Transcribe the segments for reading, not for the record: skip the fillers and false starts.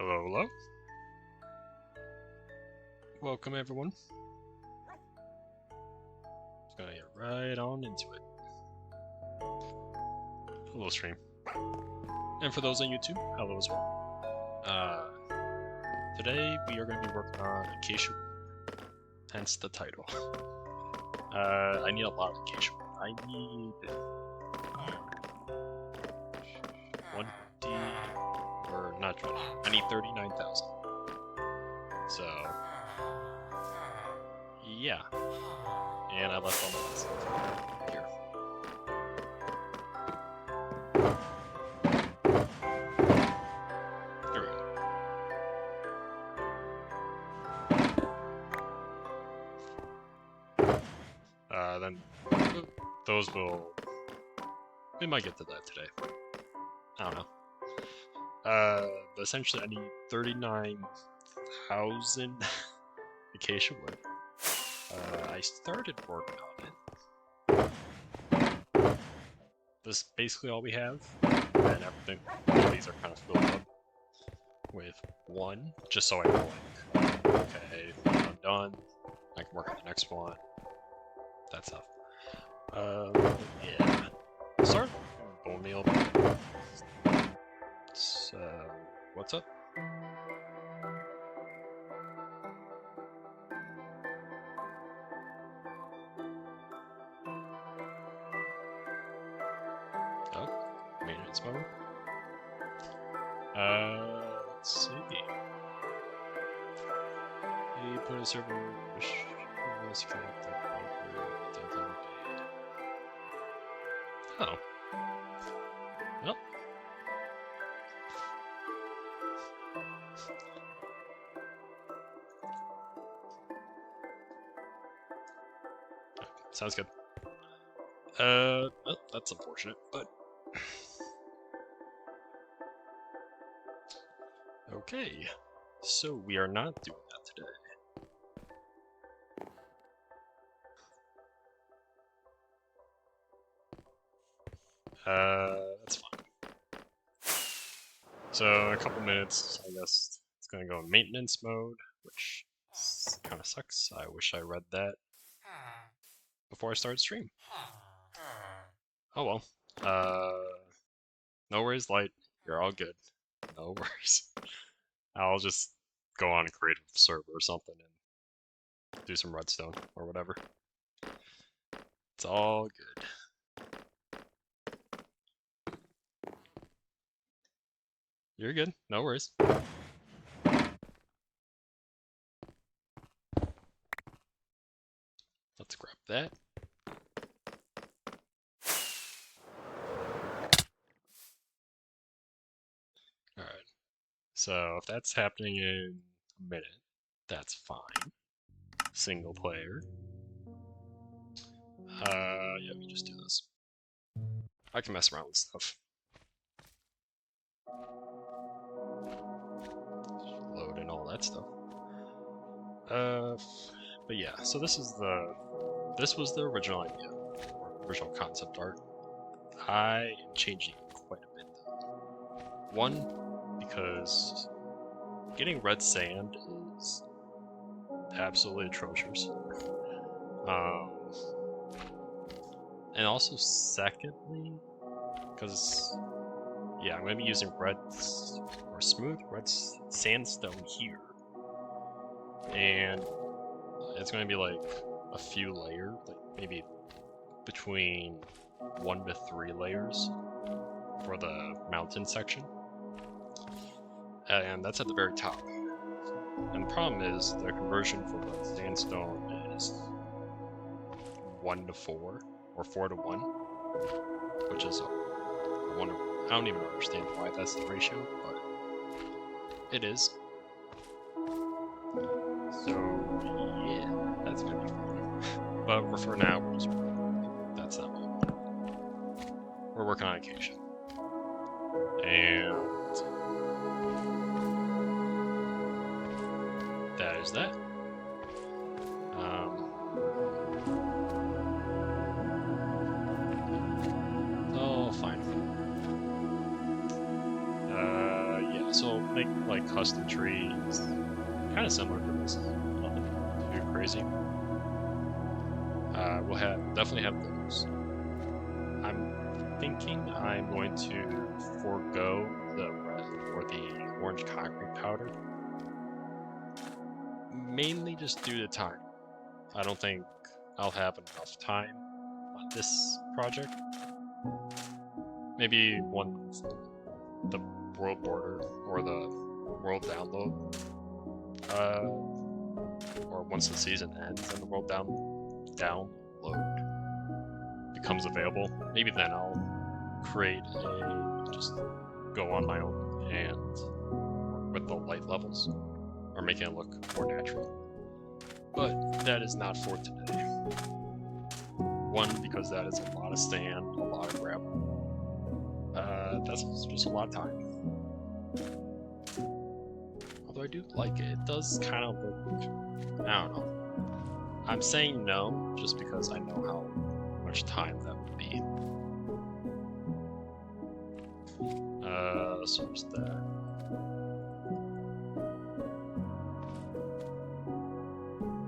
Hello, hello. Welcome, everyone. Just gonna get right on into it. Hello, stream. And for those on YouTube, hello as well. Today we are going to be working on acacia wood, hence the title. I need a lot of acacia wood. I need 20, or not 20, I need 39,000. So, yeah. And I left all my stuff here. There we go. Then those will... We might get to that today. I don't know. But essentially I need 39,000 acacia wood. I started working on it. This is basically all we have, and everything, all these are kind of filled up with one, just so I know, like, okay, I'm done, I can work on the next one, that stuff. Yeah. Start bone meal. What's up? Oh, maintenance mode. Let's see. You put a server. Oh. Well. Okay, sounds good. Well, that's unfortunate, but okay. So we are not doing that today. That's fine. So in a couple minutes, I guess it's gonna go in maintenance mode, which kind of sucks. I wish I read that before I started stream. Oh well. No worries, Light. You're all good. No worries. I'll just go on a creative server or something and do some redstone or whatever. It's all good. You're good. No worries. Let's grab that. Alright. So if that's happening in a minute, that's fine. Single player. Yeah, we just do this. I can mess around with stuff. Load and all that stuff. But yeah, so this was the original idea, or original concept art. I am changing it quite a bit though. One, because getting red sand is absolutely atrocious. And also secondly, because yeah, I'm going to be using red or smooth red sandstone here, and it's going to be like a few layers, like maybe between 1 to 3 layers for the mountain section, and that's at the very top. And the problem is the conversion for red sandstone is 1 to 4 or 4 to 1, which is I don't even understand why that's the ratio, but it is. So yeah, that's gonna be fun. But for now, we're just that's not what we want. We're working on acacia, and that is that. Oh, fine. Yeah. So make like custom trees, kind of similar to this. Nothing too crazy. We'll definitely have those. I'm thinking I'm going to forego the red or the orange concrete powder, mainly just due to time. I don't think I'll have enough time on this project. Maybe once the world border or the world download, or once the season ends and the world download becomes available, maybe then I'll create just go on my own and work with the light levels, or making it look more natural. But that is not for today. One, because that is a lot of sand, a lot of gravel. That's just a lot of time. Although I do like it. It does kind of look, I don't know. I'm saying no, just because I know how much time that would be. So there's that.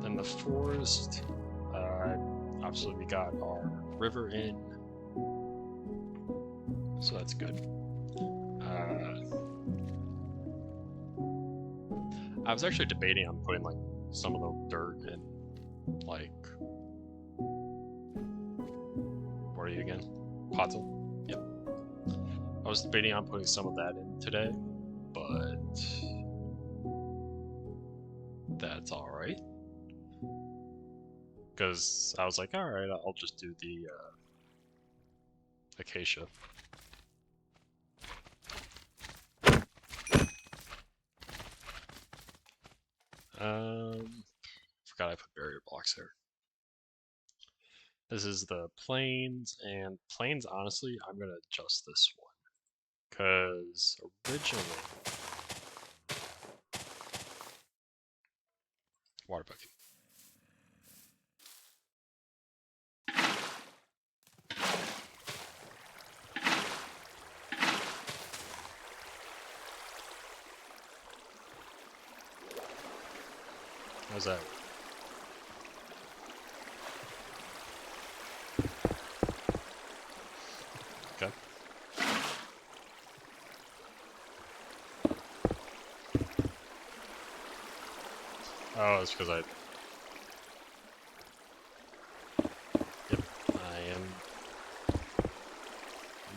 Then the forest, obviously we got our river in, so that's good. I was actually debating on putting like some of the dirt in, like, where are you again? Podzol? Yep. I was debating on putting some of that in today, but that's alright. Because I was like, alright, I'll just do the acacia. Forgot I put barrier blocks there. This is the plains, and plains, honestly, I'm gonna adjust this one. Because originally, water bucket. How's that? Okay. Oh, it's because Yep, I am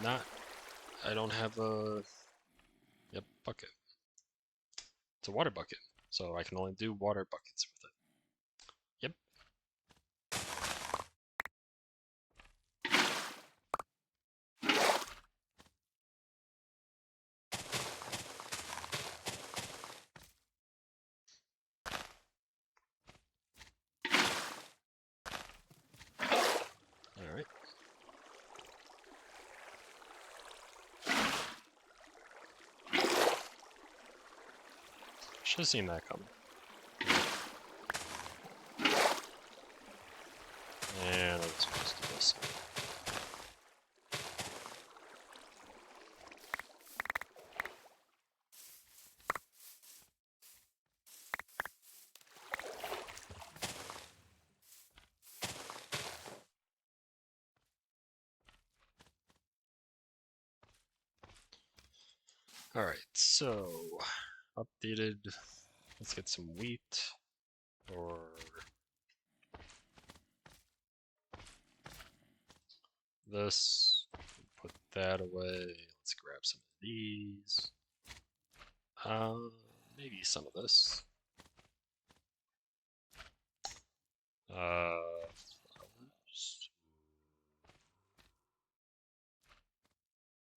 not... I don't have a... Yep, bucket. It's a water bucket, so I can only do water buckets with it. Yep. Alright. Should have seen that coming. And I was supposed to do this. Alright, so updated. Let's get some wheat, or this. Put that away. Let's grab some of these. Maybe some of this. Flowers.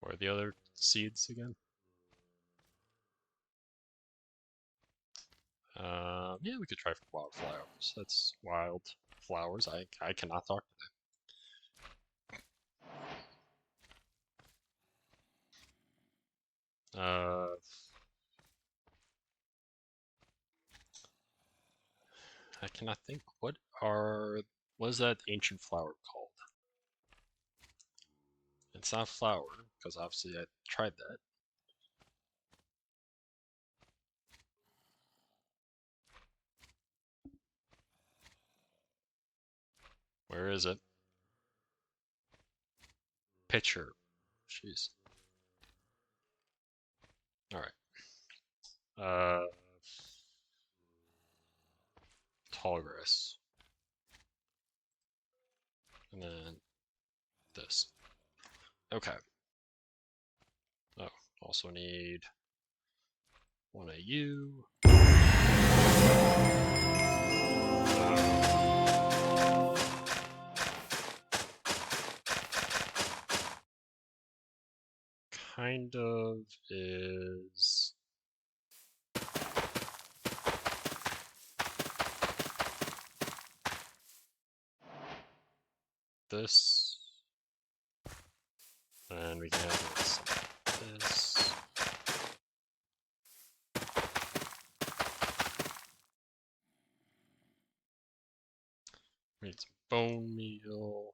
What are the other seeds again? Yeah, we could try for wildflowers. That's wild flowers. I cannot talk today. I cannot think. What is that ancient flower called? It's not flower, because obviously I tried that. Where is it? Pitcher. Jeez. Alright. Tall grass. And then this. Okay. Oh, also need one of you. Kind of is this, and we can have this. We need some bone meal.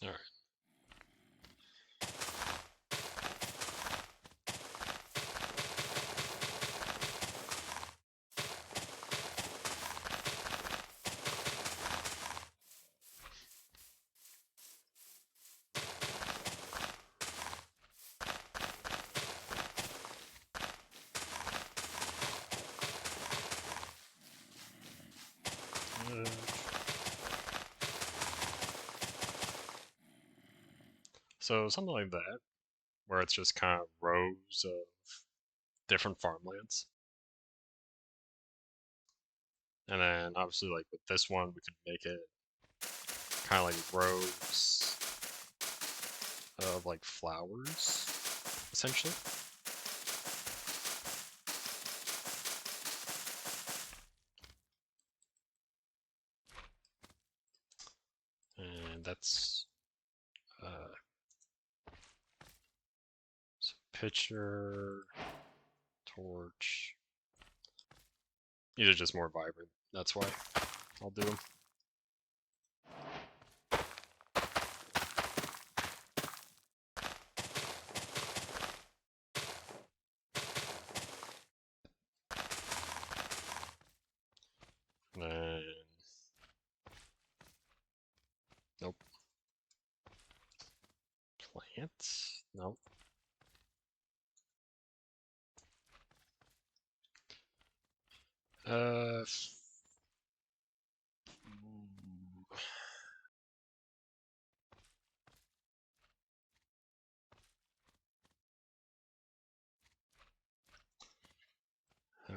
All right. So something like that, where it's just kind of rows of different farmlands. And then obviously like with this one, we could make it kind of like rows of like flowers, essentially. And that's so pitcher, torch. These are just more vibrant. That's why I'll do them. Then nope. Plants? Nope.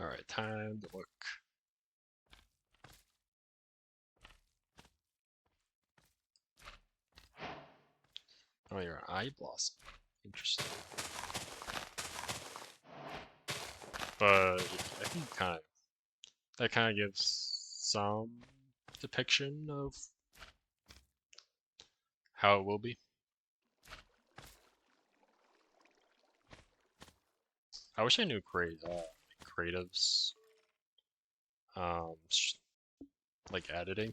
Alright, time to look. Oh, you're an eye blossom. Interesting. But yeah, I think that kind of gives some depiction of how it will be. I wish I knew creatives, like editing.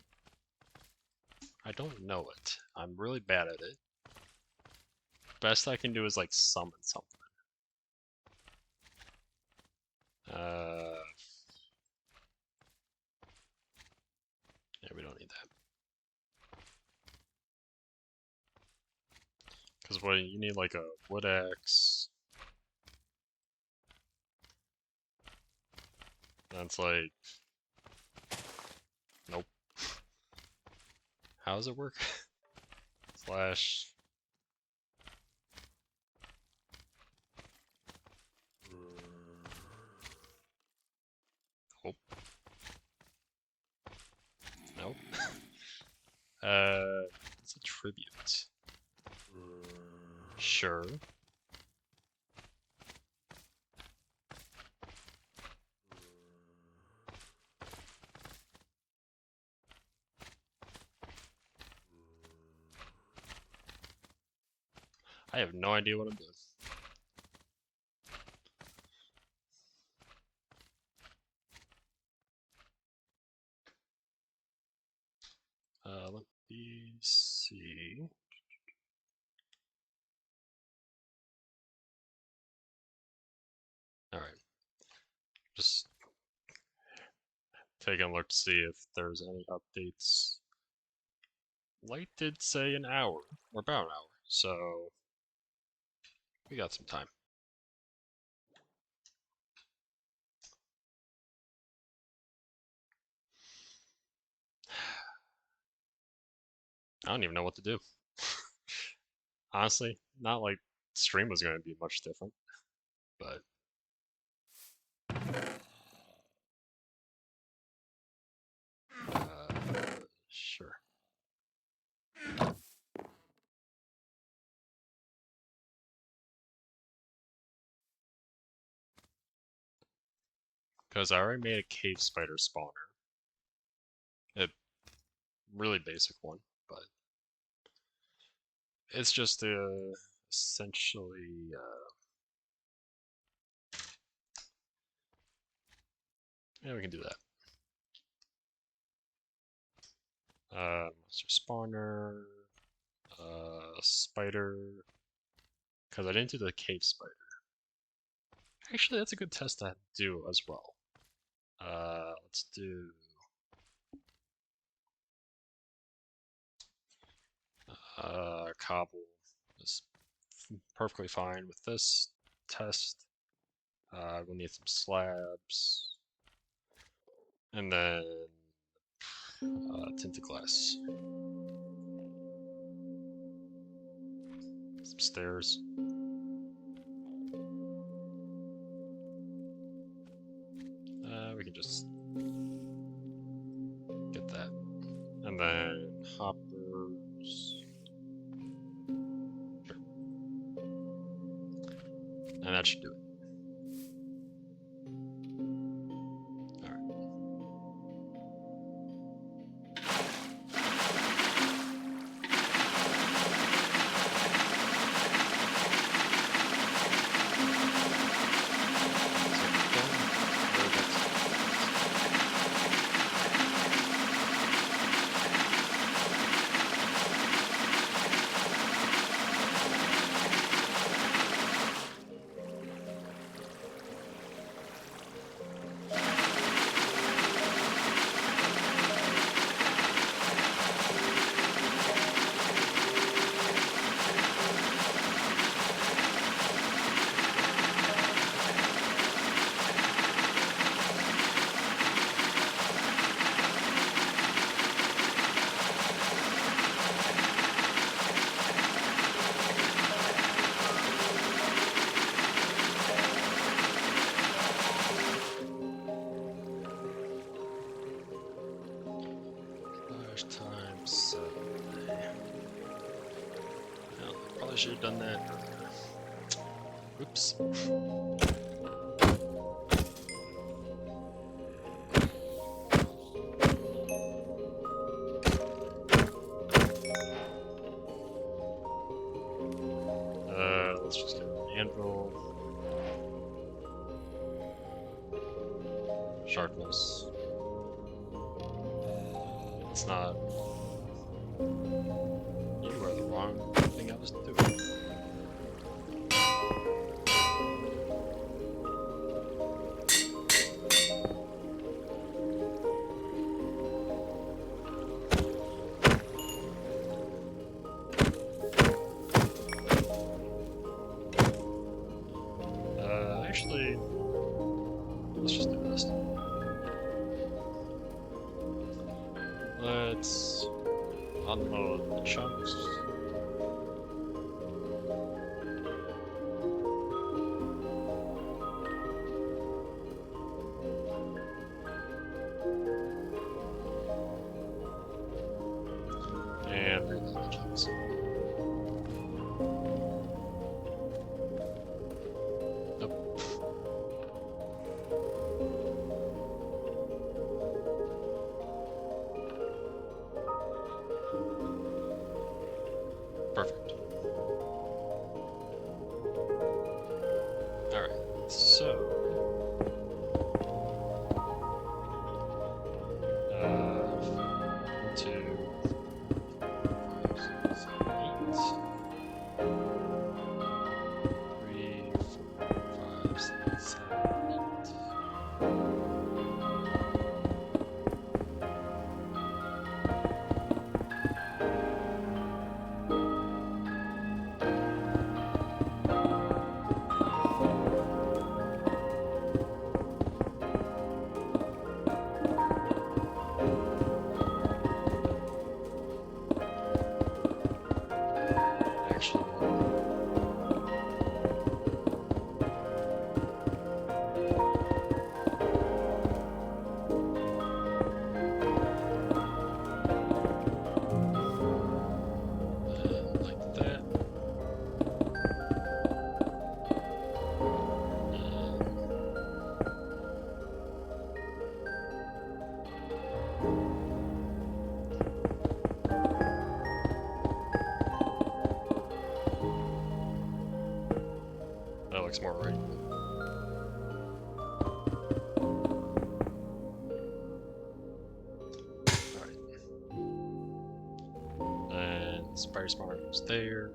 I don't know it. I'm really bad at it. Best I can do is like summon something. Yeah, we don't need that. Because what you need like a wood axe. That's like, nope. How does it work? Slash. Nope. Nope. It's a tribute. Sure. I have no idea what I'm doing. Let me see. Alright. Just taking a look to see if there's any updates. Light did say an hour, or about an hour, so we got some time. I don't even know what to do. Honestly, not like stream was going to be much different, but sure. Because I already made a cave spider spawner. A really basic one, but it's just essentially yeah, we can do that. Monster spawner, spider, because I didn't do the cave spider. Actually, that's a good test to do as well. Let's do cobble is perfectly fine with this test. We'll need some slabs, and then tinted glass. Some stairs. We can just get that. And then hoppers. Sure. And that should do it. Times no, probably should have done that earlier. Oops. Let's just get an anvil. Sharpness. It's not. You are the wrong thing I was doing. Actually, let's just do this. Let's unload the chunks. And reload the chunks. Nope. Perfect. works more right. Alright. And Spider Smart goes there.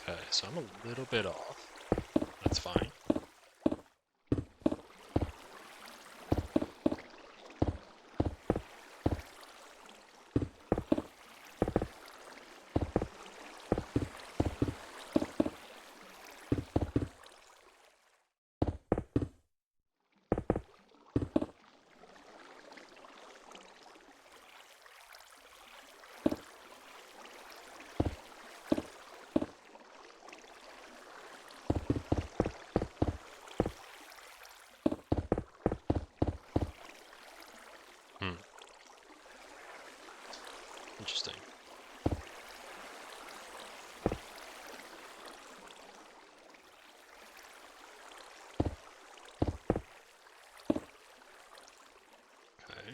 Okay, so I'm a little bit off. That's fine. Interesting. Okay.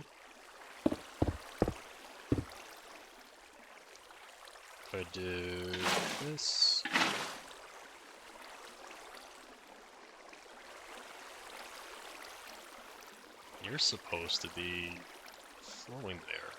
If I do this. You're supposed to be flowing there.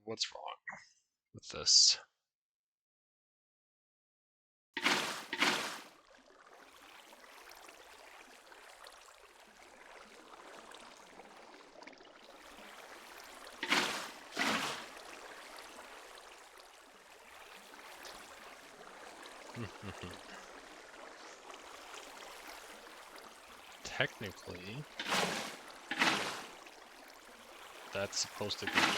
What's wrong with this? Technically, that's supposed to go here.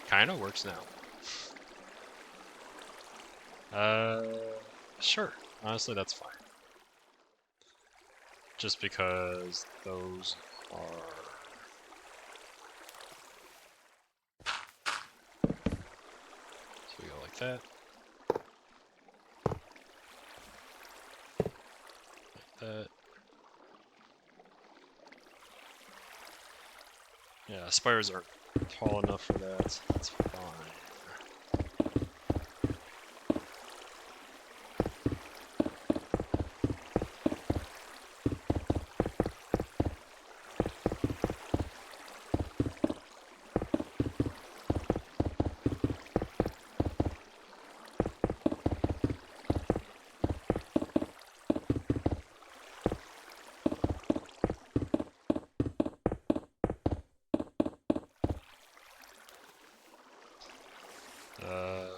Kinda works now. Sure. Honestly, that's fine. Just because those are... So we go like that. Like that. Yeah, spires aren't tall enough for that. That's fine.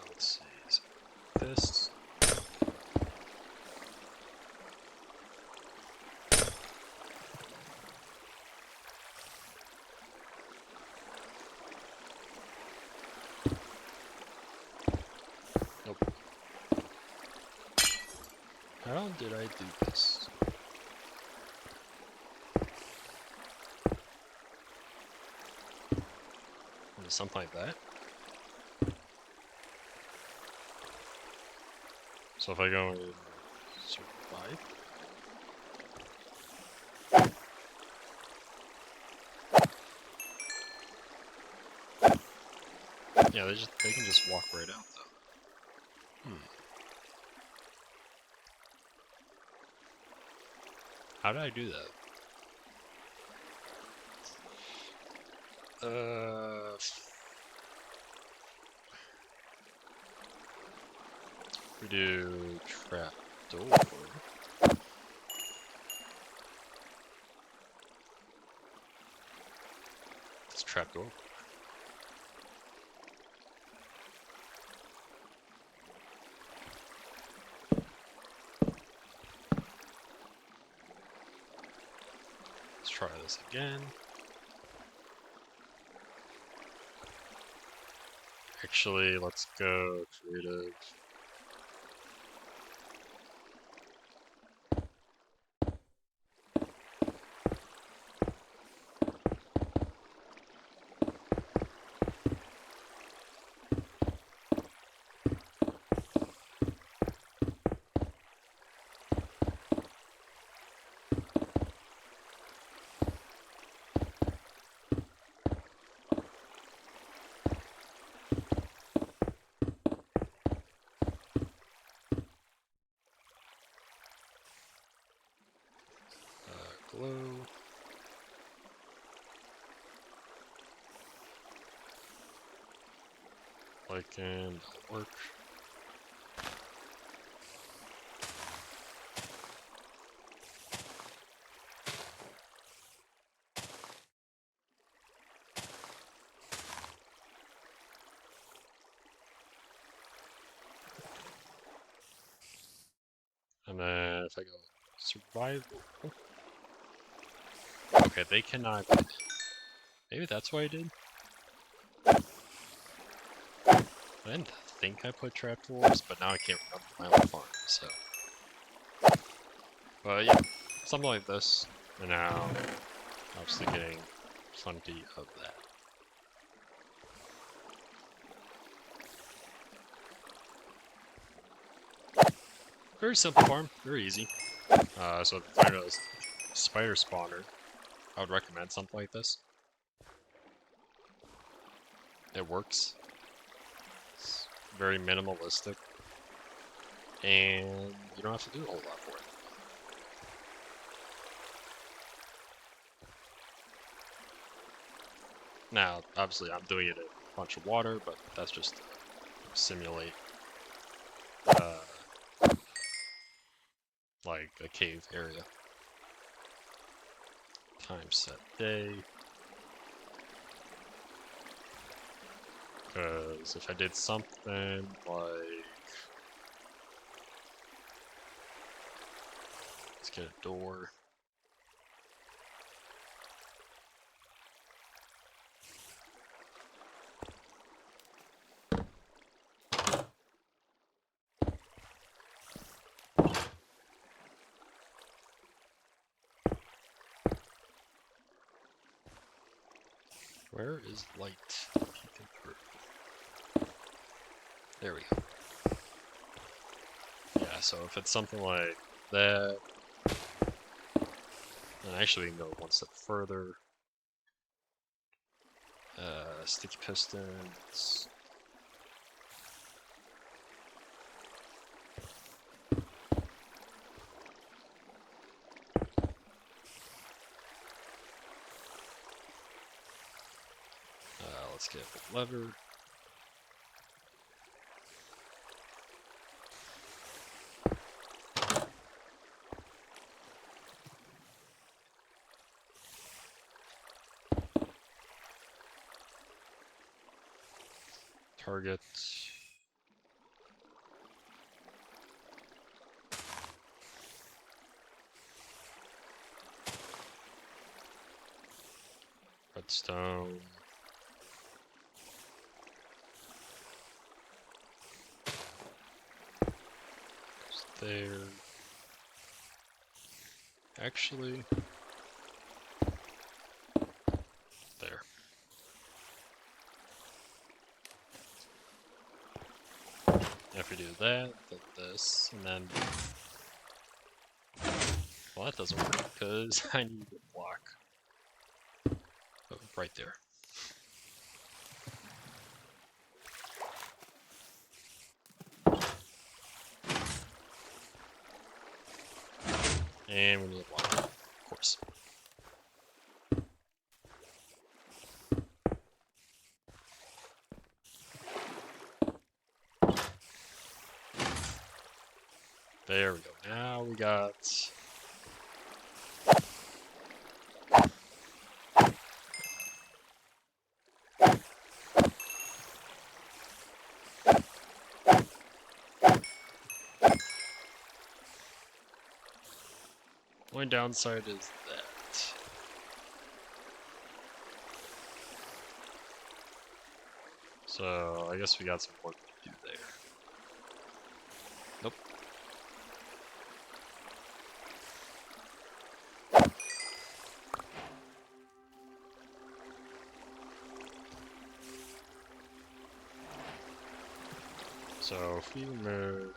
Let's see. So this. Nope. How did I do this? Something like that. So if I go and survive. Yeah, they can just walk right out though. How did I do that? We do trap door. It's trap door. Let's try this again. Actually, let's go creative. Glow. Lichen, that'll work. And then if I go survival. Okay, they cannot. Maybe that's what I did. I didn't think I put trapdoors, but now I can't remember my own farm, so. But yeah, something like this. And now, obviously getting plenty of that. Very simple farm, very easy. So if you find a spider spawner, I would recommend something like this. It works. It's very minimalistic. And you don't have to do a whole lot for it. Now, obviously I'm doing it in a bunch of water, but that's just to simulate like a cave area. Time set day. Because if I did something like, let's get a door. Where is light peeking through? There we go. Yeah, so if it's something like that, then actually we can go one step further. Sticky pistons. Let's get the lever. Target. Redstone. Goes there. Actually, there. If we do that, then this, and then... Well, that doesn't work, because I need a block. Oh, right there. And we need a block, of course. There we go. Now we got... Only downside is that. So I guess we got some work to do there. Nope. So if we remove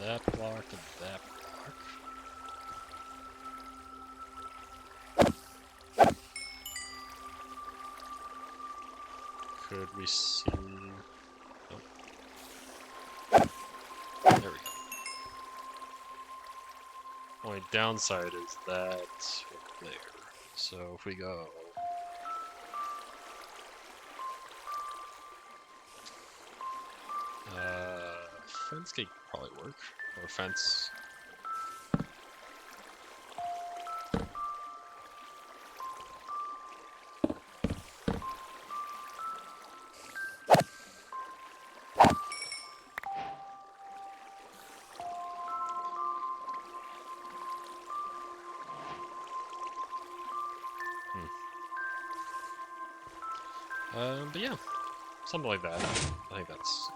that block and that block. Could we see... Nope. There we go. Only downside is that right there. So if we go... Fence gate could probably work. Or fence. But yeah, something like that. I think that's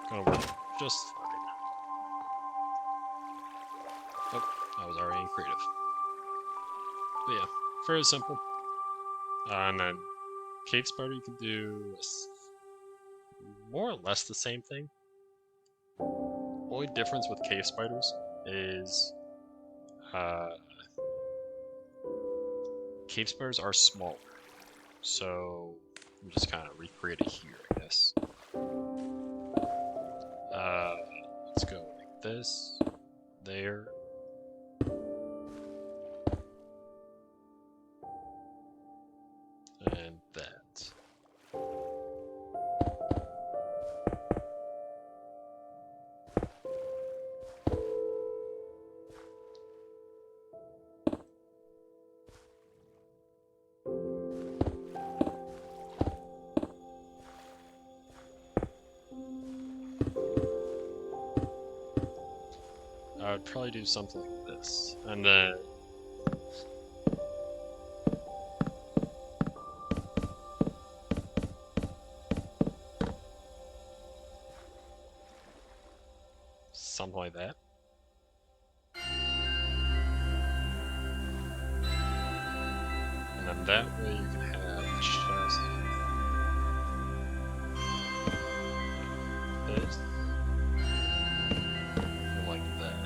gonna work just fine. Oh, I was already in creative. But yeah, very simple. And then cave spider, you can do more or less the same thing. Only difference with cave spiders is cave spiders are smaller. So I'm just kind of recreate it here, I guess. Let's go like this, there. And that. I would probably do something like this, and then something like that. And then that way you can have just this, and like that.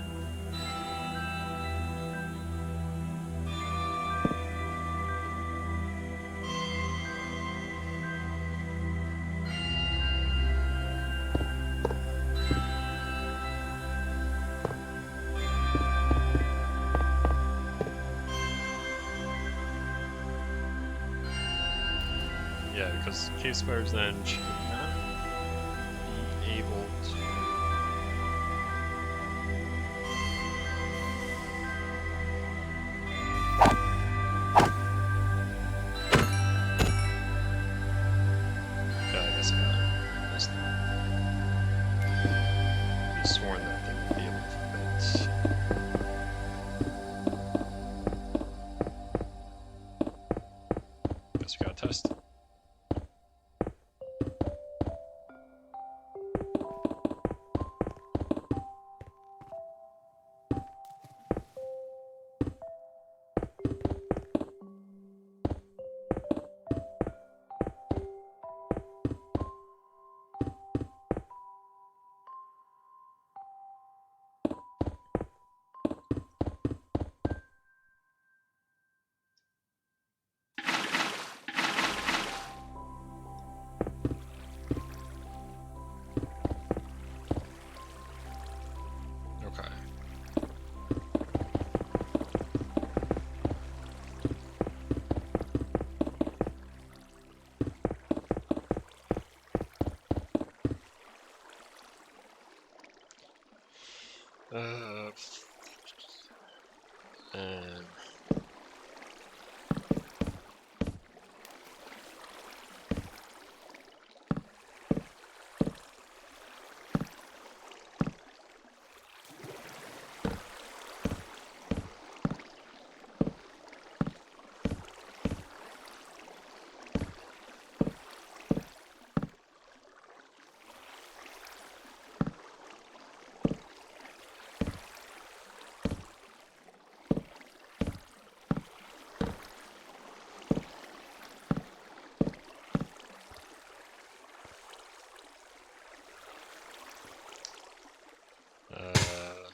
Yeah, because cave spiders then should not be able to... Okay, I guess I got this now. I could have sworn that thing would be able to fit. Guess we gotta test. And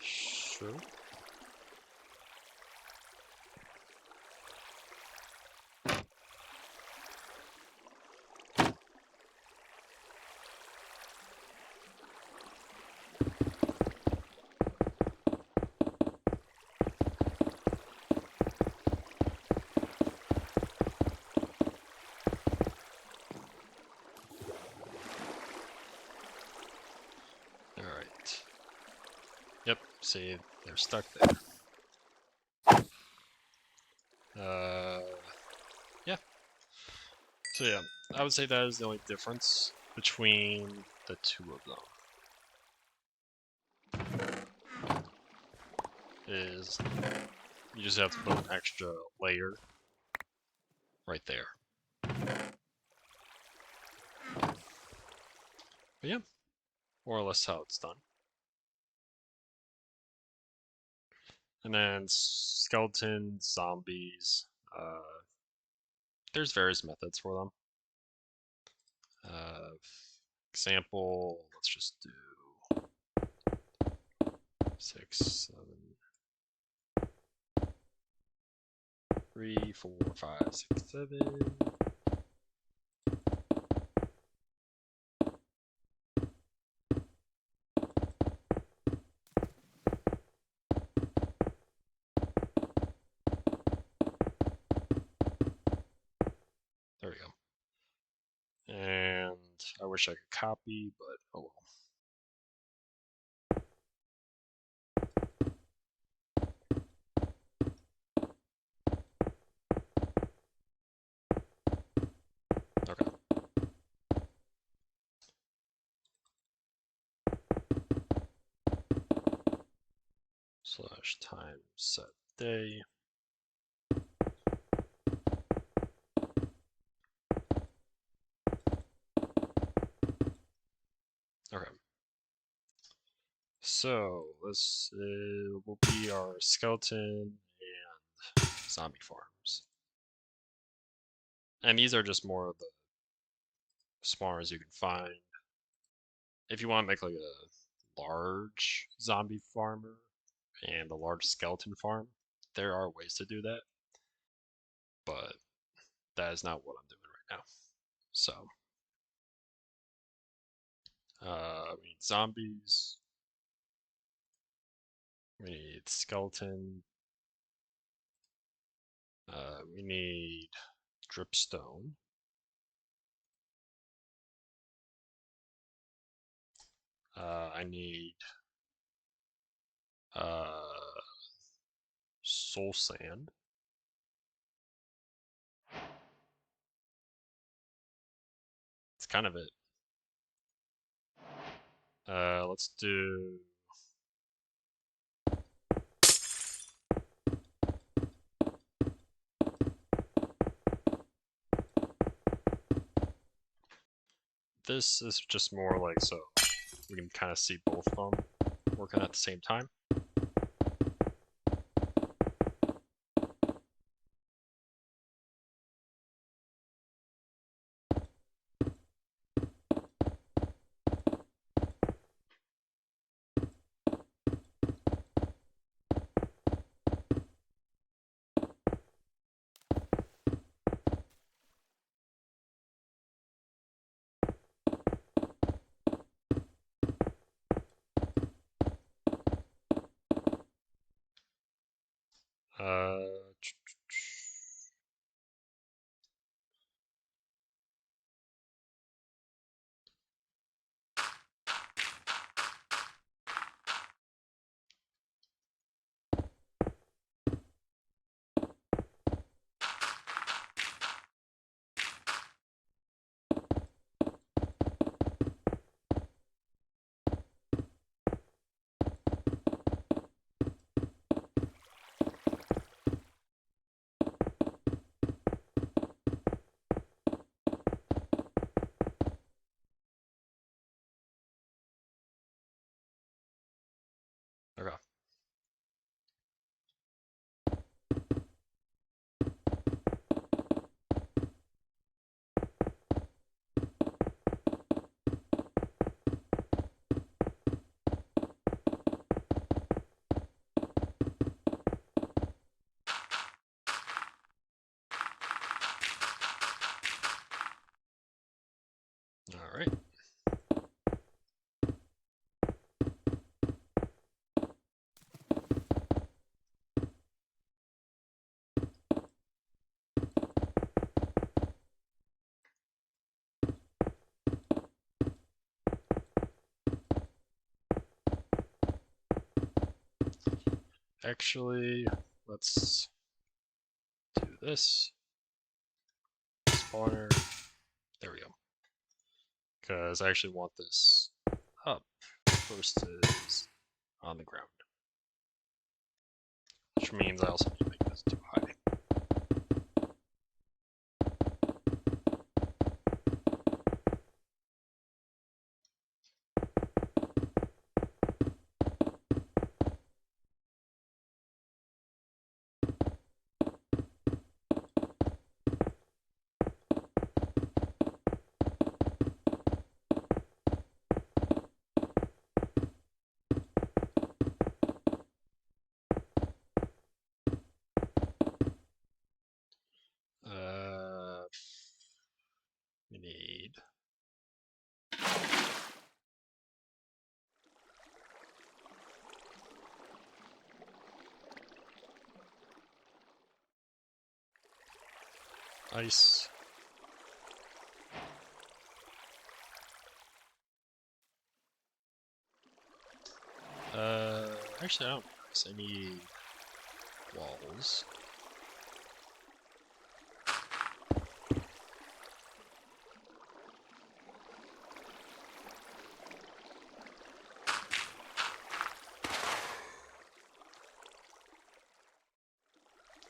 sure. Alright. Yep, see, they're stuck there. Yeah. So yeah, I would say that is the only difference between the two of them. Is you just have to put an extra layer right there. But yeah, more or less how it's done. And then skeletons, zombies, there's various methods for them. Example, let's just do 6, 7, 3, 4, 5, 6, 7. There we go. And I wish I could copy, but oh well. Okay. Slash time set day. Okay. So this will be our skeleton and zombie farms. And these are just more of the spawners you can find. If you want to make like a large zombie farmer and a large skeleton farm, there are ways to do that. But that is not what I'm doing right now. So, we need zombies. We need skeleton. We need dripstone. I need soul sand. It's kind of it. Let's do. This is just more like so we can kind of see both of them working at the same time. Actually, let's do this. Spawner. There we go. Because I actually want this up versus on the ground. Which means I also need to make this too high. We need ice. Actually, I don't need ice. I need walls.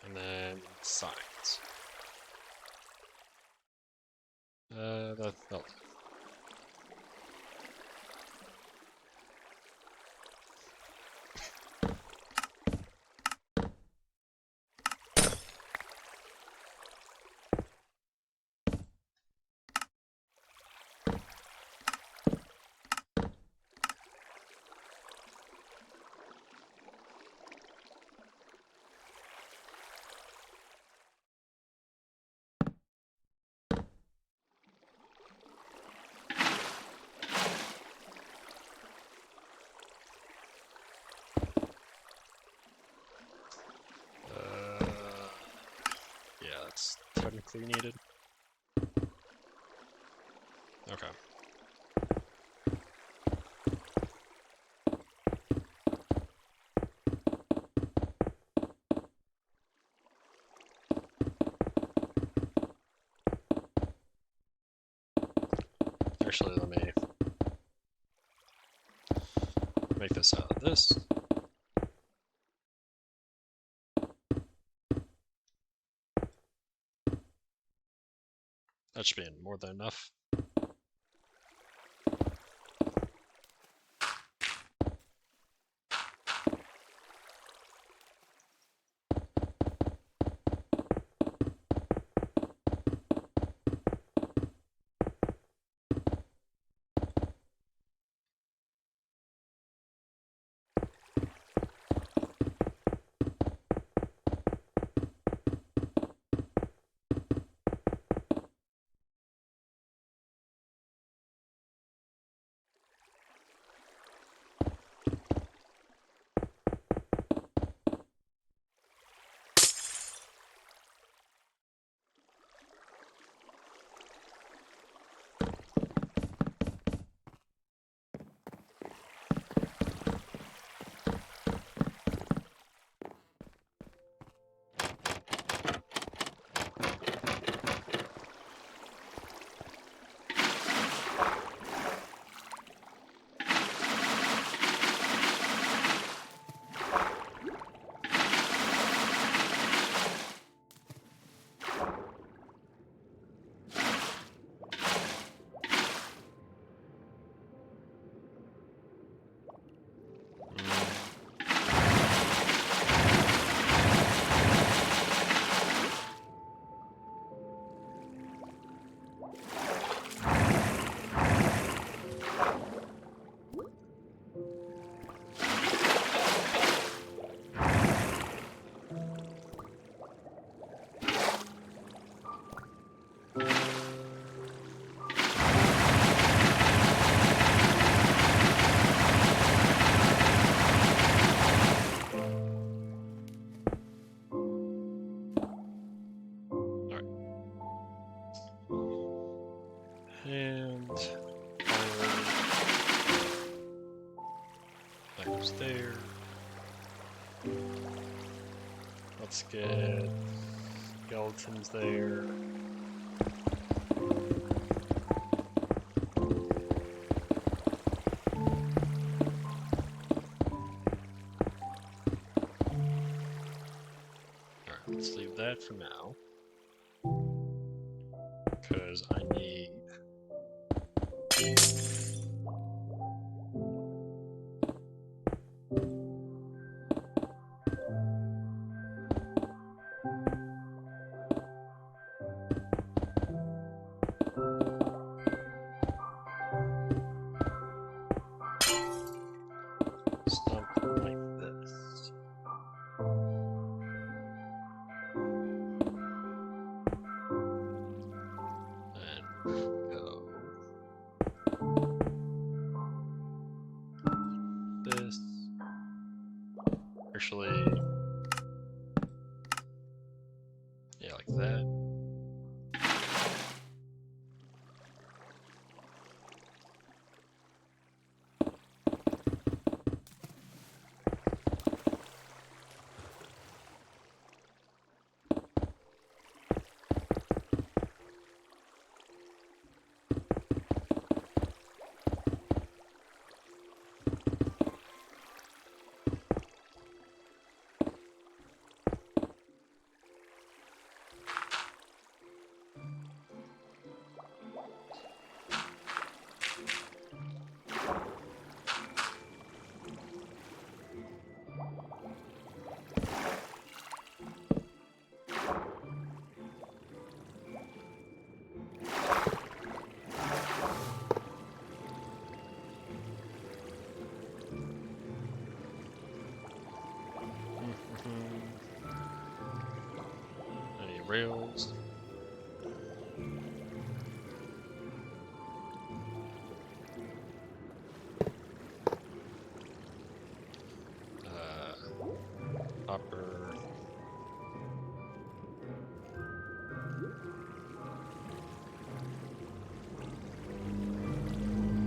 And then signs. That'll do. Yeah, that's technically needed. Okay. Actually, let me make this out of this. That should be more than enough. And finally, that goes there. Let's get skeletons there. Alright, let's leave that for now. Because I need... something like this. And go this. Actually, yeah, like that. Any rails? Copper.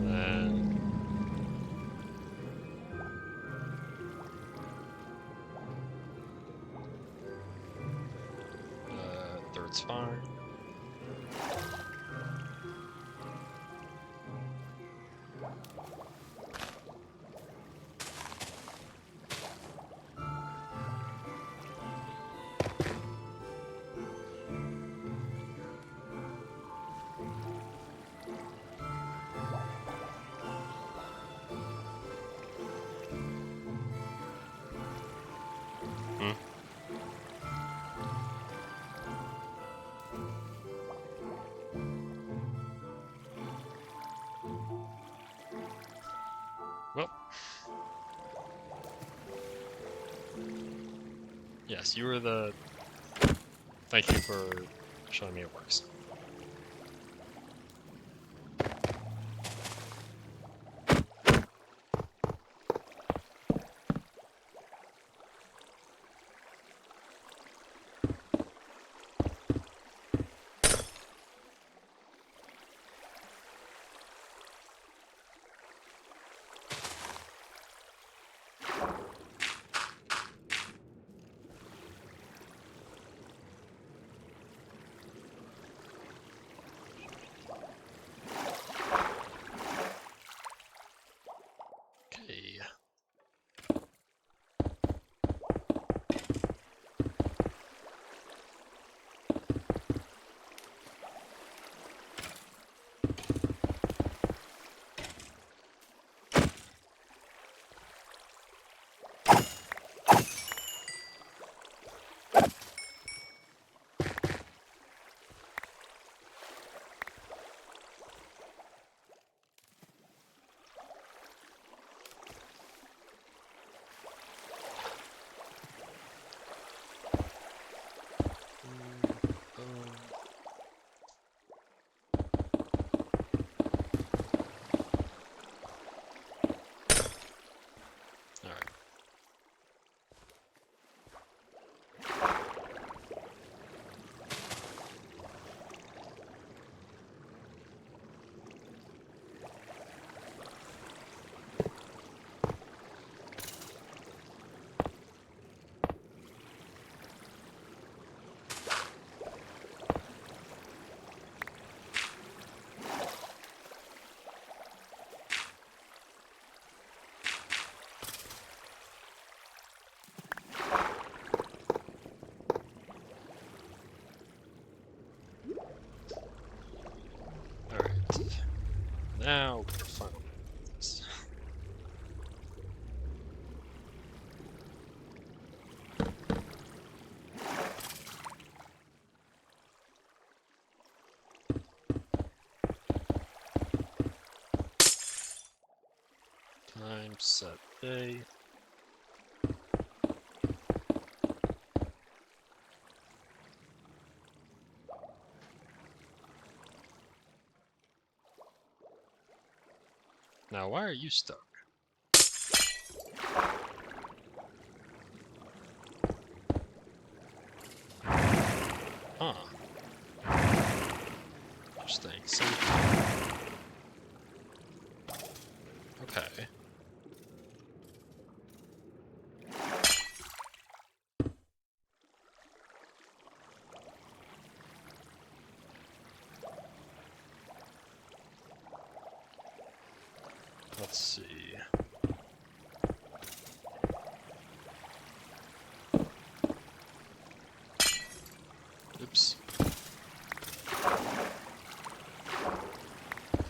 Then third spine. Well, yes, you were the... Thank you for showing me it works. Now we're finally doing this. Time set day. Now, why are you stuck? Huh. Interesting. So, okay. Let's see. Oops.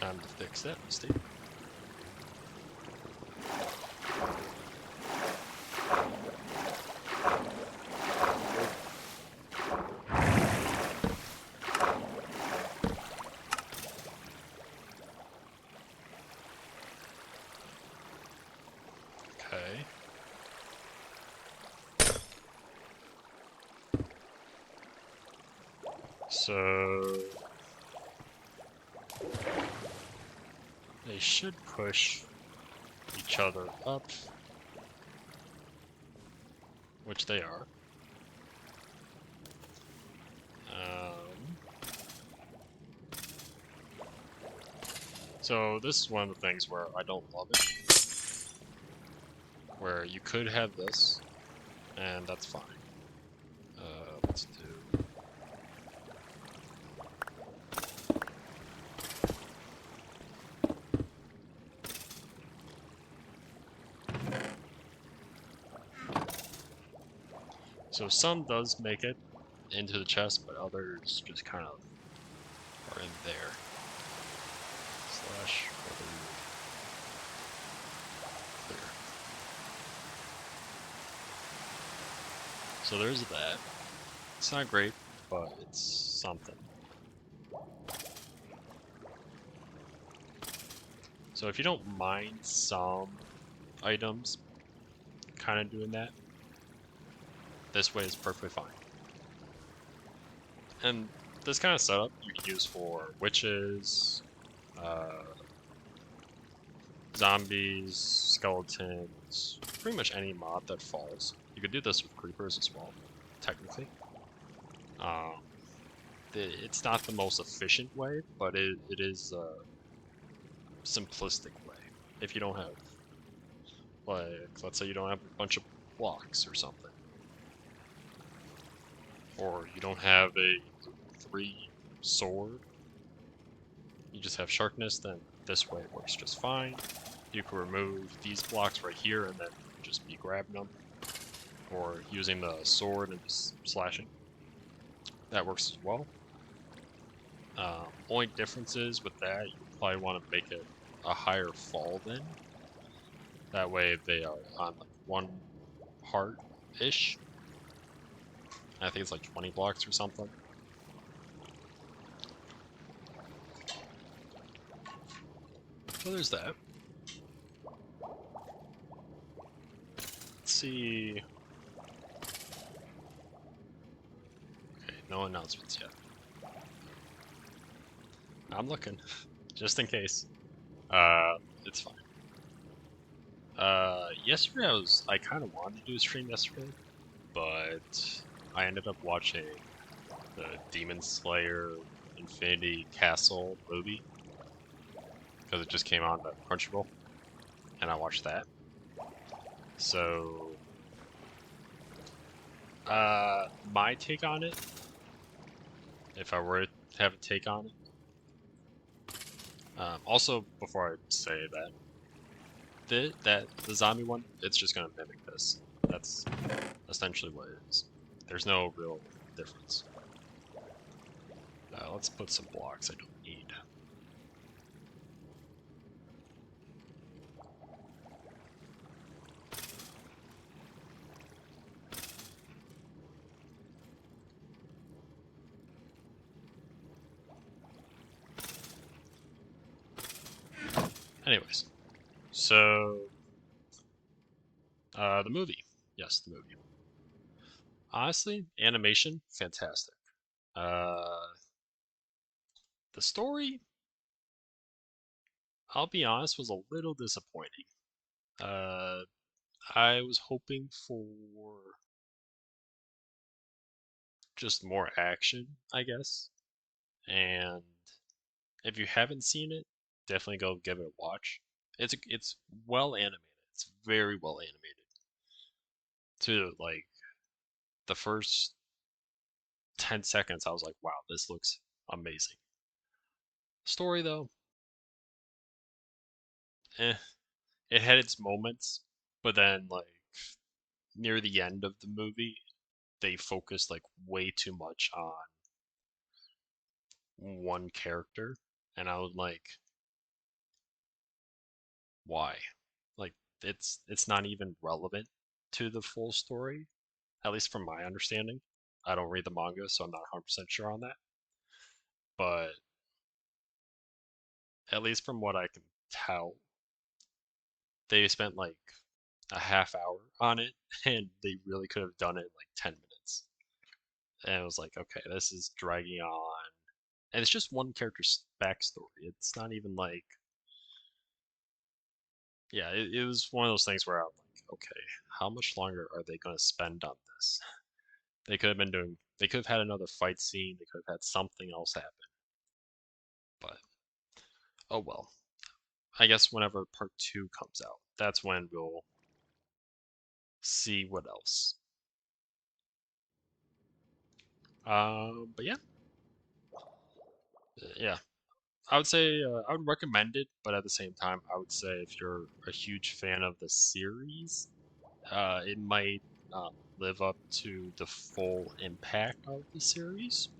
Time to fix that mistake. Okay. So they should push each other up, which they are. So this is one of the things where I don't love it. Where you could have this, and that's fine. Let's do... So some does make it into the chest, but others just kind of are in there. Slash clear. So there's that. It's not great, but it's something. So if you don't mind some items kind of doing that, this way is perfectly fine. And this kind of setup you can use for witches, zombies, skeletons, pretty much any mob that falls. You could do this with creepers as well, technically. It's not the most efficient way, but it is a simplistic way. If you don't have, like, let's say you don't have a bunch of blocks or something. Or you don't have a 3 sword, you just have sharpness, then this way it works just fine. You can remove these blocks right here and then just be grabbing them. Or using the sword and just slashing. That works as well. Only difference is with that, you probably want to make it a higher fall then. That way they are on like 1 heart-ish. I think it's like 20 blocks or something. So there's that. Let's see. Okay, no announcements yet. I'm looking, just in case. It's fine. Yesterday I kind of wanted to do a stream yesterday, but I ended up watching the Demon Slayer Infinity Castle movie because it just came on the Crunchyroll, and I watched that. So, my take on it, if I were to have a take on it. Also, before I say that, the zombie one, it's just gonna mimic this. That's essentially what it is. There's no real difference. Let's put some blocks I don't need. Anyways, so the movie, yes, the movie. Honestly, animation, fantastic. Uh, the story, I'll be honest, was a little disappointing. Uh, I was hoping for just more action, I guess. And if you haven't seen it, definitely go give it a watch. It's well animated. It's very well animated. To like the first 10 seconds, I was like, wow, this looks amazing. Story though, eh, it had its moments, but then like near the end of the movie, they focused like way too much on one character, and I was like, why? Like it's not even relevant to the full story, at least from my understanding. I don't read the manga, so I'm not 100% sure on that. But at least from what I can tell, they spent like a half hour on it, and they really could have done it in like 10 minutes. And it was like, okay, this is dragging on. And it's just one character's backstory. It's not even like, yeah, it was one of those things where I'm like, okay, how much longer are they going to spend on this? They could have had another fight scene, they could have had something else happen. But, oh well. I guess whenever part two comes out, that's when we'll see what else. But yeah. I would say I would recommend it, but at the same time, I would say if you're a huge fan of the series, it might not live up to the full impact of the series.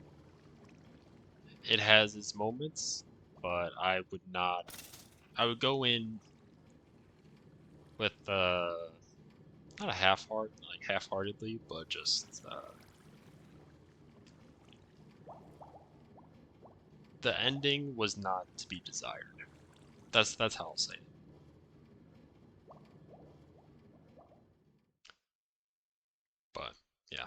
It has its moments, but I would not. I would go in with not a half-heartedly, but just the ending was not to be desired. That's how I'll say it. But yeah.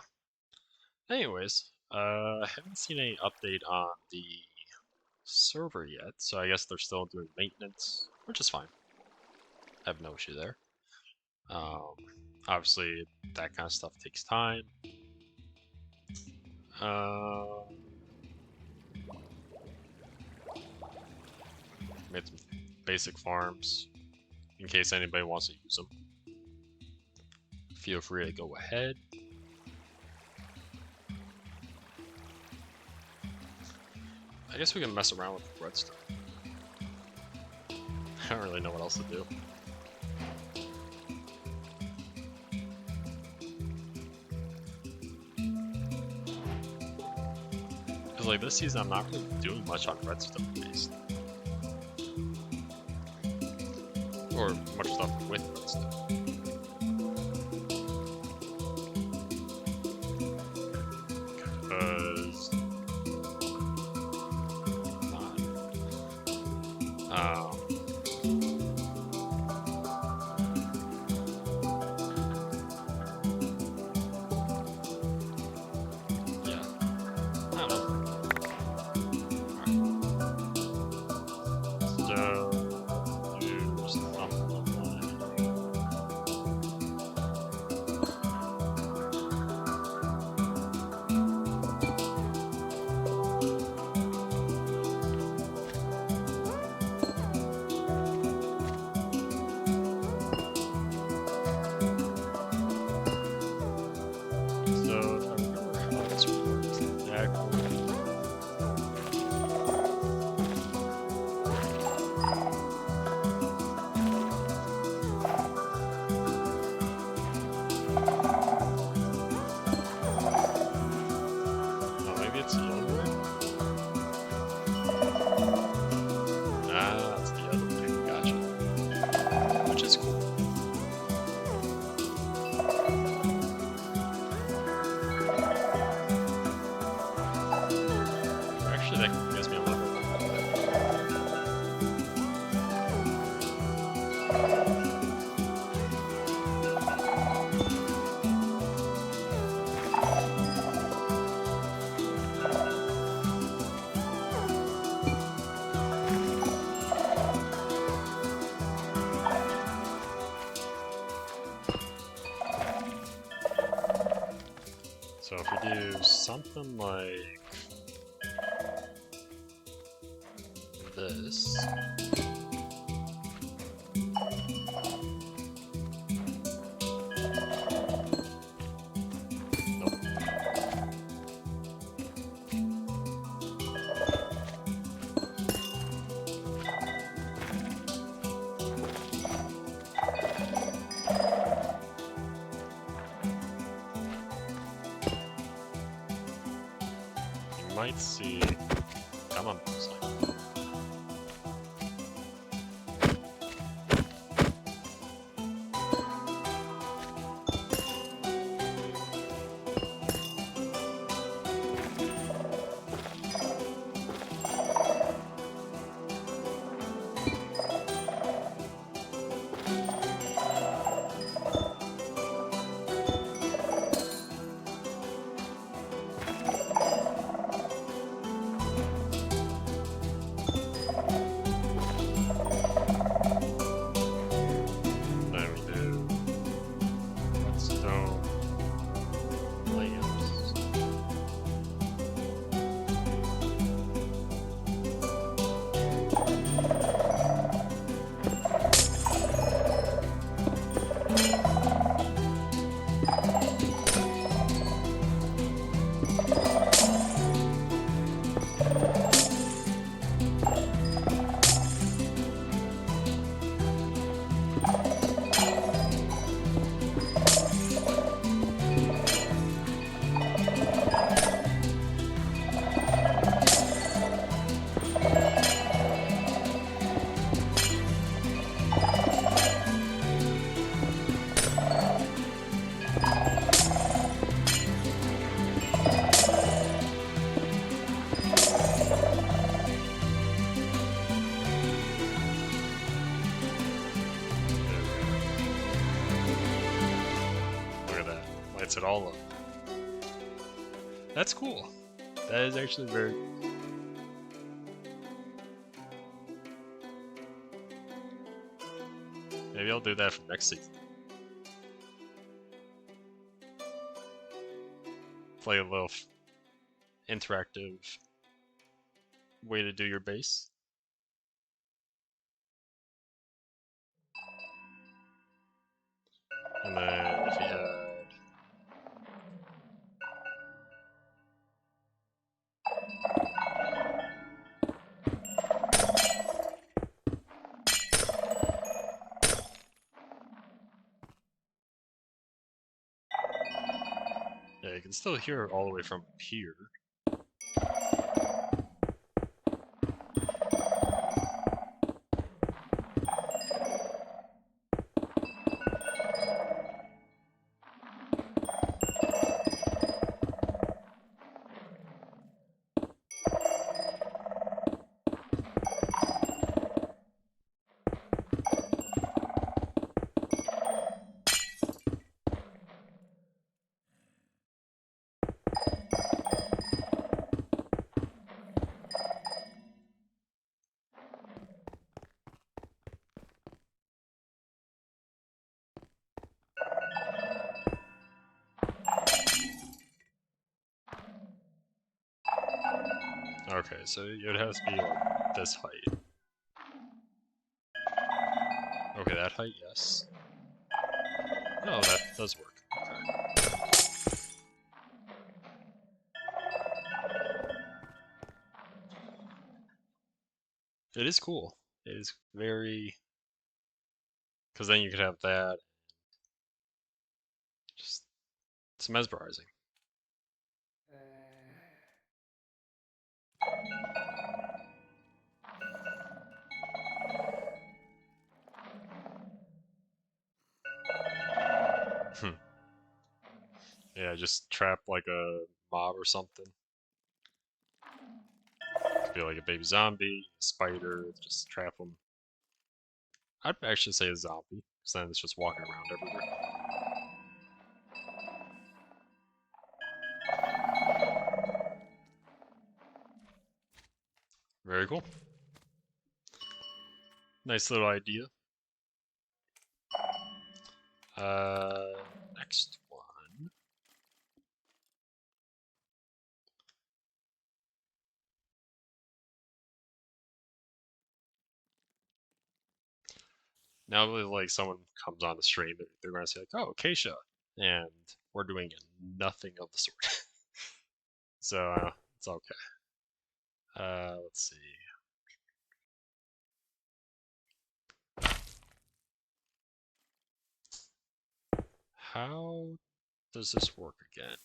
Anyways, I haven't seen any update on the server yet, so I guess they're still doing maintenance, which is fine. I have no issue there. Um, Obviously, that kind of stuff takes time. Uh, Made some basic farms in case anybody wants to use them. Feel free to go ahead. I guess we can mess around with the redstone. I don't really know what else to do. Because like this season, I'm not really doing much on redstone based. Or much stuff with redstone. Because um, yeah, I don't know. Alright. So, do something like that. do something like this. Might see. Come on, bullseye. Then we do stone layers. Look at that. Lights it all up. That's cool. That is actually very cool. Maybe I'll do that for next season. Play a little interactive way to do your base. And then if you had yeah, you can still hear it all the way from here. Okay, so it has to be like this height. Okay, that height, yes. Oh, that does work. Okay. It is cool. It is very... Because then you could have that. Just... It's mesmerizing. Yeah, just trap like a mob or something. Could be like a baby zombie, a spider, just trap them. I'd actually say a zombie, because then it's just walking around everywhere. Very cool. Nice little idea. Next one. Now, like someone comes on the stream, they're going to say like, "Oh, Acacia," and we're doing nothing of the sort. So it's okay. Let's see. How does this work again?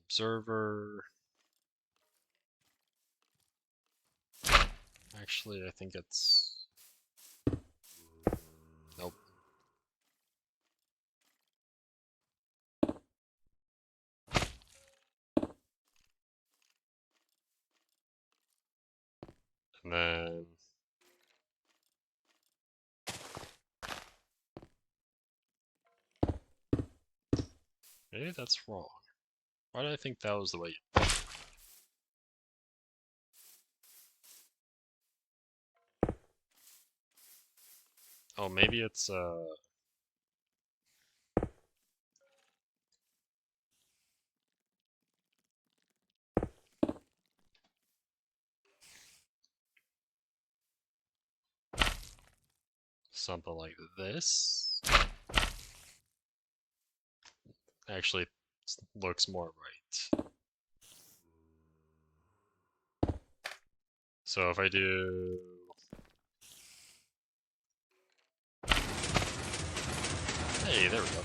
Observer. Actually, I think it's... Nope. And then... Maybe that's wrong. Why did I think that was the way? Oh, maybe it's something like this. Actually, looks more right. So if I do... Hey, there we go.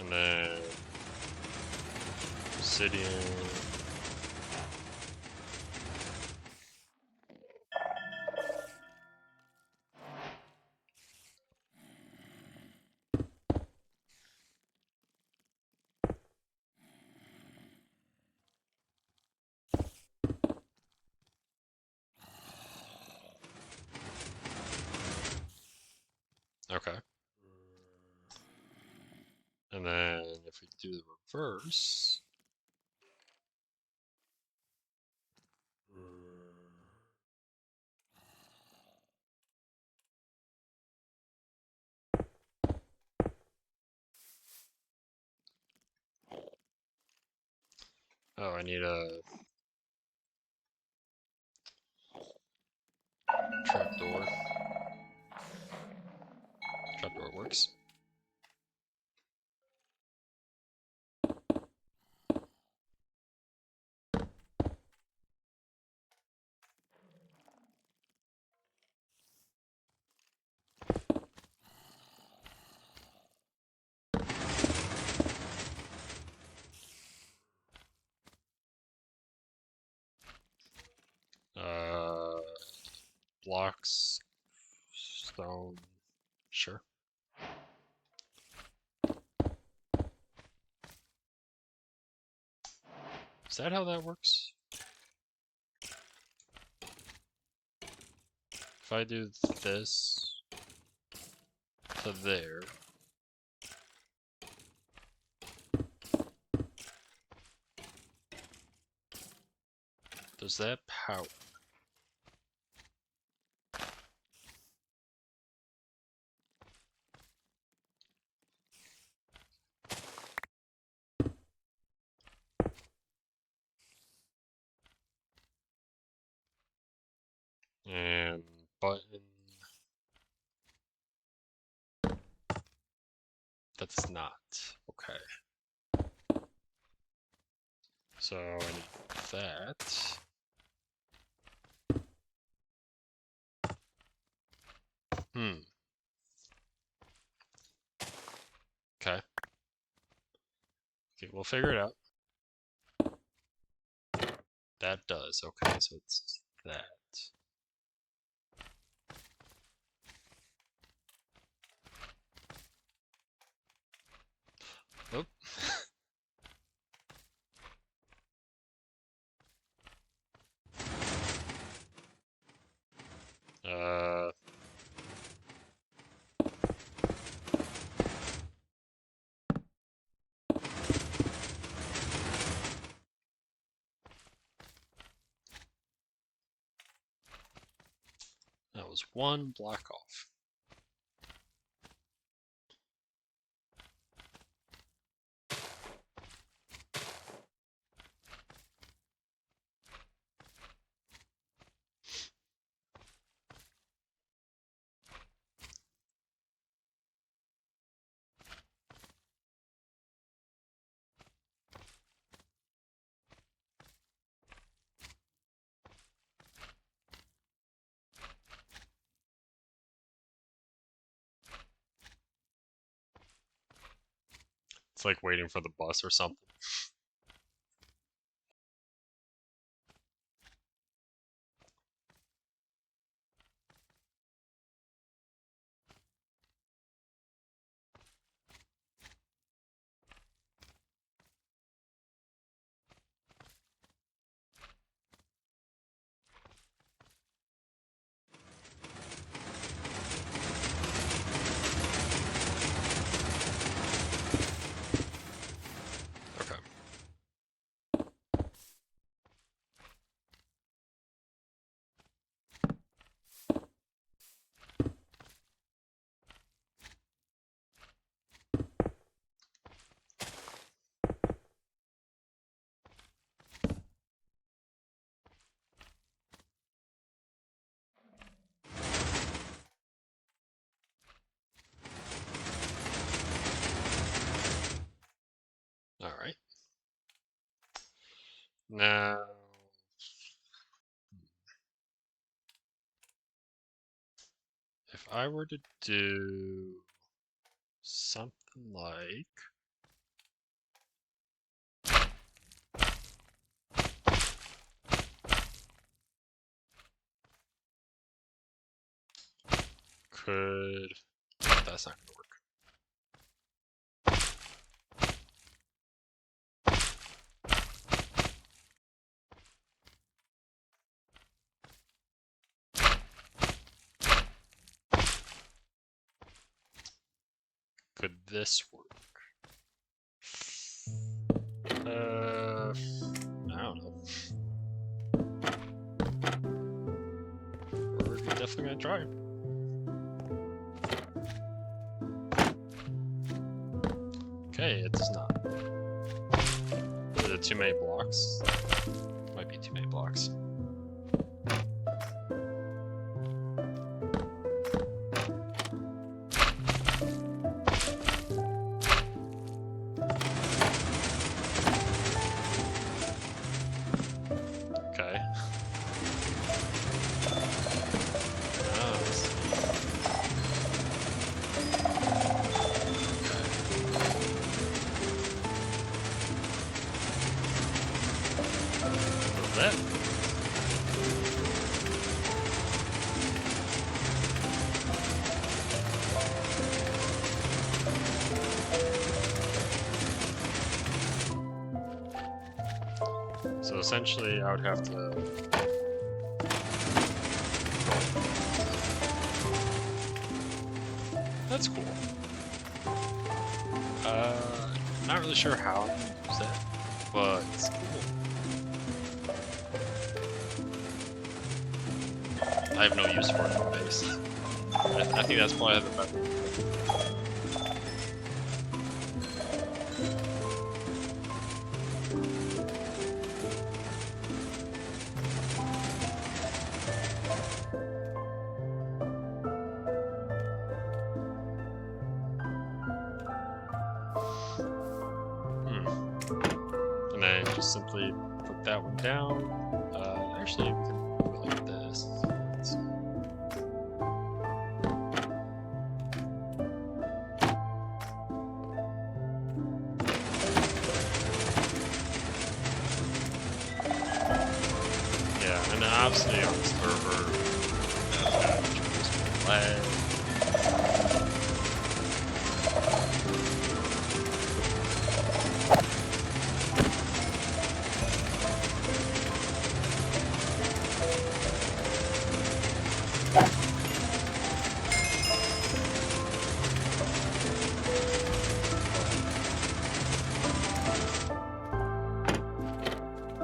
And then... Obsidian... Okay. And then if we do the reverse... Oh, I need a... trapdoor. Trapdoor works. Blocks, stone, sure. Is that how that works? If I do this to there, does that power? And button. That's not. Okay. So I need that. Okay. Okay, we'll figure it out. That does. Okay, so it's that. Oop. uh... was one block off. It's like waiting for the bus or something. Okay. Alright. Now, if I were to do something like that's not gonna work. Could this work? I don't know. We're definitely gonna try. Okay, it does not. Is it too many blocks? Might be too many blocks. Okay. Oh, I see. A little bit. So essentially, I would have to. That's cool. Not really sure how I'm gonna use that, but it's cool. I have no use for it on base. I think that's probably the better. And then just simply put that one down. Actually, we can do it like this. Let's see. Yeah, and then obviously on the server, lag.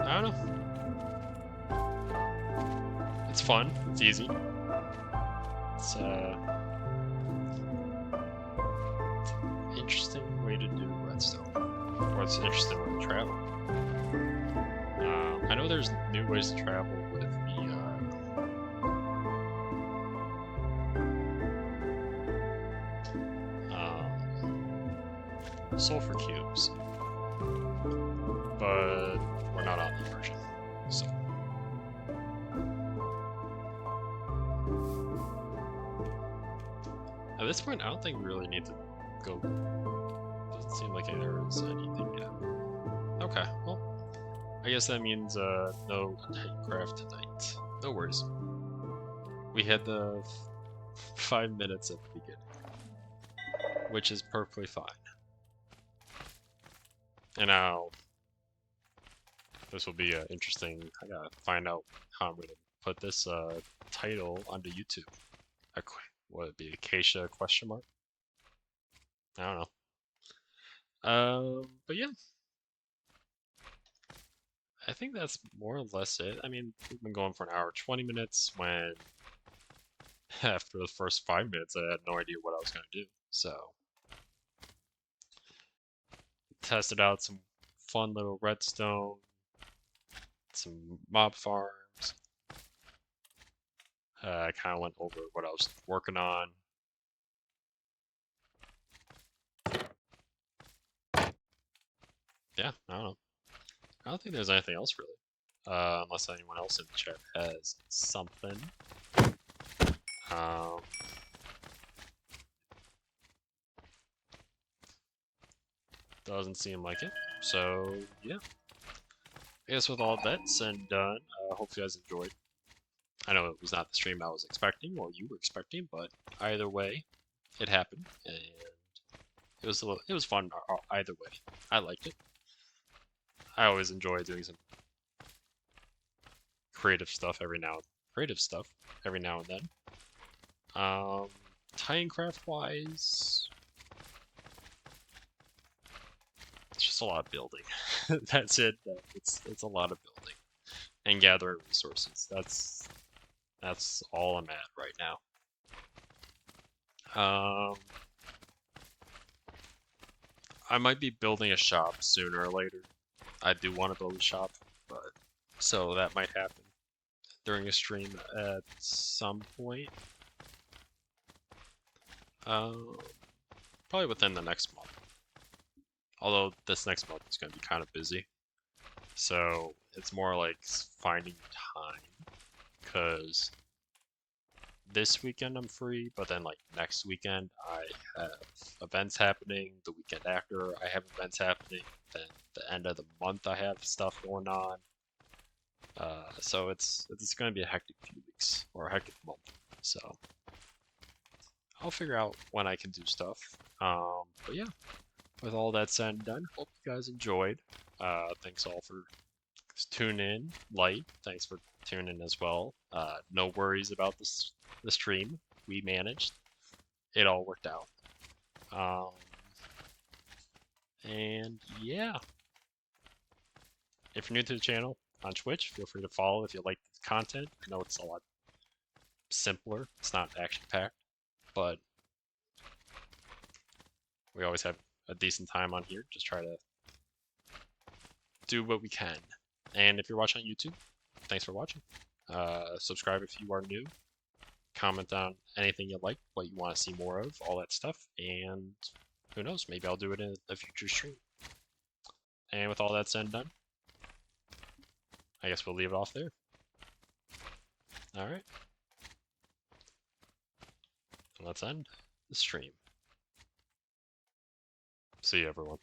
I don't know. It's fun. It's easy. It's an interesting way to do redstone, or it's an interesting way to travel. I know there's new ways to travel with the sulfur cubes, but we're not on the version, so. At this point, I don't think we really need to go. Doesn't seem like there is anything yet. Okay, well, I guess that means no Titancraft tonight. No worries. We had the 5 minutes at the beginning, which is perfectly fine. And now, this will be interesting. I gotta find out how I'm gonna put this title onto YouTube. Would it be Acacia question mark? I don't know. But yeah. I think that's more or less it. I mean, we've been going for an hour, 20 minutes when after the first 5 minutes I had no idea what I was going to do. So, tested out some fun little redstone, some mob farms. I kind of went over what I was working on. Yeah, I don't know. I don't think there's anything else really. Unless anyone else in the chat has something. Doesn't seem like it. So, yeah. I guess with all that said and done, I hope you guys enjoyed. I know it was not the stream I was expecting, or you were expecting, but either way, it happened, and it was fun either way. I liked it. I always enjoy doing some creative stuff every now and then. Titancraft wise, it's just a lot of building. That's it. It's a lot of building and gathering resources. That's all I'm at right now. I might be building a shop sooner or later. I do want to build a shop, but so that might happen during a stream at some point. Probably within the next month. Although this next month is going to be kind of busy. So it's more like finding time. Because this weekend I'm free, but then like next weekend I have events happening. The weekend after I have events happening. Then the end of the month I have stuff going on. So it's going to be a hectic few weeks, or a hectic month. So I'll figure out when I can do stuff. But yeah, with all that said and done, hope you guys enjoyed. Thanks all for tuning in. Light, thanks for tuning in as well. No worries about the stream. We managed. It all worked out. And yeah. If you're new to the channel on Twitch, feel free to follow if you like the content. I know it's a lot simpler. It's not action-packed, but we always have a decent time on here. Just try to do what we can. And if you're watching on YouTube, thanks for watching. Subscribe if you are new. Comment on anything you like, what you want to see more of, all that stuff. And who knows, maybe I'll do it in a future stream. And with all that said and done, I guess we'll leave it off there. Alright. Let's end the stream. See you, everyone.